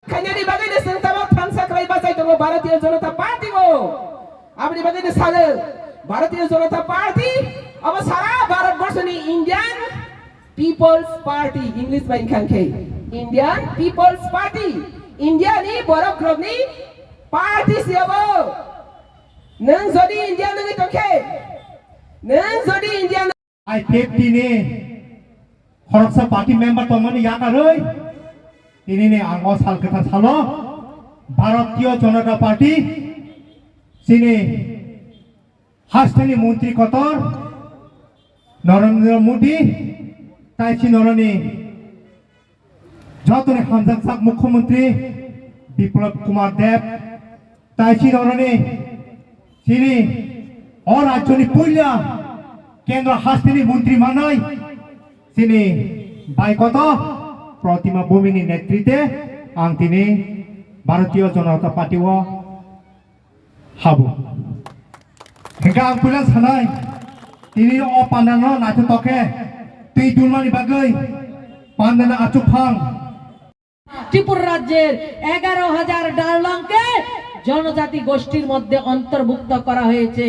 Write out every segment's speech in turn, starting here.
Kanyari bagai de sentama thangsa krai basai to Bharatiya Janata Party go. Apni bagai de sale Bharatiya Janata Party अब सारा भारतवर्ष नि Indian People's Party English by Khanke Indian People's Party India ni borok rok ni party siabo nang jodi India nang tokhe nang jodi India I take tini Horoksa party member tomani yaka roi tini ne anggo sal kata salo Bharatiya Janata Party sini hastani mantri kotor Narendra Modi Taichi Norani Jatone Hamzat Sak Mukhyamantri Biplab Kumar Deb Taichi Norani Sini Or Rajyoni Pulla Kendra Hastini Mantri Manai Sini Baikoto Pratima Bhumini Netrite Ang tini Bharatiya Janata Party wo Habu Hingga ang pulang sanai Tini o pandana nacho toke tei dunmani bagai pandana achupang Tripura রাজ্যের 11,000 ডাললংকে জনজাতি গোষ্ঠীর মধ্যে অন্তর্ভুক্ত করা হয়েছে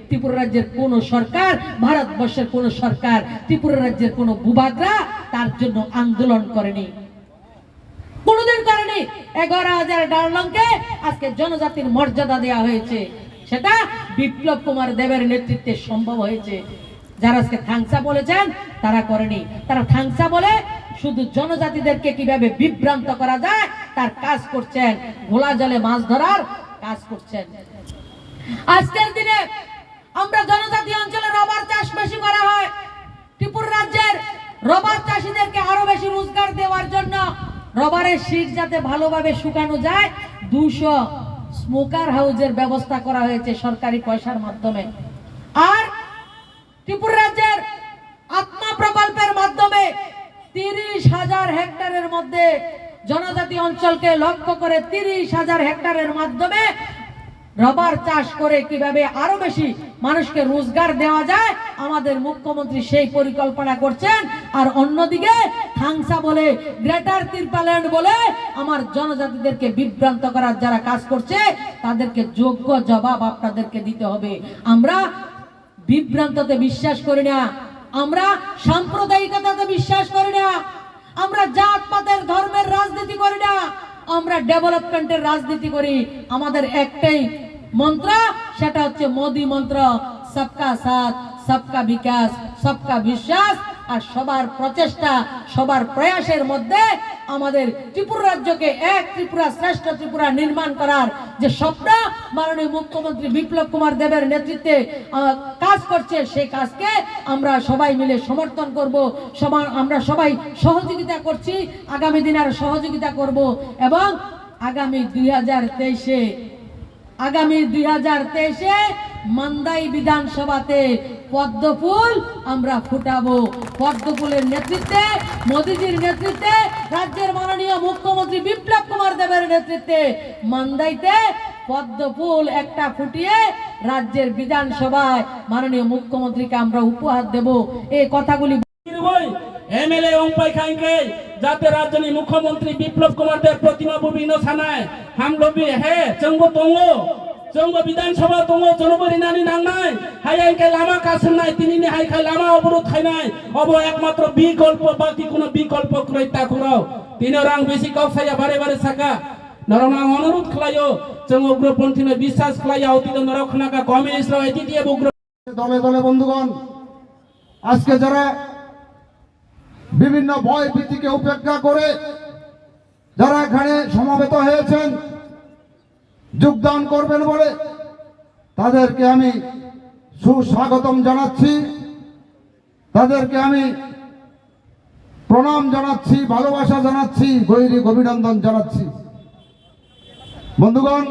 ত্রিপুরা রাজ্যের কোন সরকার ভারতবর্ষের কোন সরকার ত্রিপুরা রাজ্যের কোন ভূভাগরা তার জন্য আন্দোলন করেনি কোনদিন করেনি 11,000 ডাললংকে আজকে জনজাতির মর্যাদা দেয়া হয়েছে সেটা বিপ্লব কুমার দেবের নেতৃত্বে সম্ভব হয়েছে যারা আজকে থাংসা বলেছেন তারা করেনি তারা থাংসা বলে শুধু জনজাতিদেরকে কিভাবে বিভ্রান্ত করা যায় তার কাজ করছেন ঘোলা জলে মাছ ধরার কাজ করছেন আজকের দিনে আমরা জনজাতি অঞ্চলে রবার চাষ বেশি করা হয় ত্রিপুরা রাজ্যের রবার চাষীদেরকে আরো বেশি রোজগার দেওয়ার জন্য রবারের শীট যাতে ভালোভাবে শুকানো যায় 200 স্মোকার হাউসের ব্যবস্থা করা হয়েছে সরকারি পয়সার মাধ্যমে আর ত্রিপুরা রাজ্যের আত্মা প্রকল্পের মাধ্যমে 30,000 হেক্টরের মধ্যে জনজাতি অঞ্চলকে লক্ষ্য করে 30,000 হেক্টরের মাধ্যমে রবার চাষ করে কিভাবে আরো বেশি মানুষকে রোজগার দেওয়া যায় আমাদের মুখ্যমন্ত্রী সেই পরিকল্পনা করছেন আর অন্যদিকে থাংসা বলে গ্রেটার ত্রিপাল্যান্ড বলে আমার জনজাতিদেরকে বিভ্রান্ত করার যারা কাজ করছে তাদেরকে যোগ্য জবাব আপনাদেরকে দিতে হবে আমরা বিভ্রান্ততে বিশ্বাস করি না আমরা সাম্প্রদায়িকতাতে বিশ্বাস করি না আমরা জাতপাতের ধর্মের রাজনীতি করি না আমরা ডেভেলপমেন্টের রাজনীতি করি আমাদের একটাই মন্ত্র সেটা হচ্ছে মোদি মন্ত্র সবকা সাথ সবকা বিকাশ সবকা বিশ্বাস আর সবার প্রচেষ্টা সবার প্রয়াসের মধ্যে আমাদের ত্রিপুরা রাজ্যকে এক ত্রিপুরা শ্রেষ্ঠ ত্রিপুরা নির্মাণ করার যে স্বপ্ন মাননীয় মুখ্যমন্ত্রী বিপ্লব কুমার দেবের নেতৃত্বে কাজ করছে সেই কাজকে আমরা সবাই মিলে সমর্থন করব আমরা সবাই সহযোগিতা করছি আগামী দিনে আর সহযোগিতা করব এবং আগামী 2023-এ মান্দাই বিধানসভাতে পদ্মফুল আমরা ফুটাবো পদ্মফুলের নেতৃত্বে মোদিজির নেতৃত্বে রাজ্যের মাননীয় মুখ্যমন্ত্রী বিপ্লব কুমার দেবের নেতৃত্বে মান্দাইতে পদ্মফুল একটা ফুটিয়ে রাজ্যের বিধানসভায় মাননীয় মুখ্যমন্ত্রীকে আমরা উপহার দেব এই কথাগুলি এমএলএ ওংপাই খাইকে যাতে রাজ্যনি মুখ্যমন্ত্রী বিপ্লব কুমার দেব প্রতিমা বুবিনো সানায় হামলবি হে চংবো তঙ্গো চংবো বিধানসভা তঙ্গো জনবরি নানি নাংনাই হাইকে লামা কাছনাই তিনি নি হাইখাই লামা অবরোধ খাইনাই অব একমাত্র বিকল্প বাকি কোনো বিকল্প ক্রয়তা করাও তিন রাং বেশি কফসাইয়া বারে বারে সাকা নরনা অনুরোধ খালাইও চং উগ্রপন্থীনে বিশ্বাস খালাইয়া অতীত নরখনাকা কমিউনিস্ট রাজনীতি দিয়ে উগ্র দলে দলে বন্ধুগণ আজকে যারা বিভিন্ন ভয় ভীতিকে উপেক্ষা করে যারা এখানে সমাবেত হয়েছেন যোগদান করবেন বলে তাদেরকে আমি সুস্বাগতম জানাচ্ছি তাদেরকে আমি প্রণাম জানাচ্ছি ভালোবাসা জানাচ্ছি গভীর অভিনন্দন জানাচ্ছি বন্ধুগণ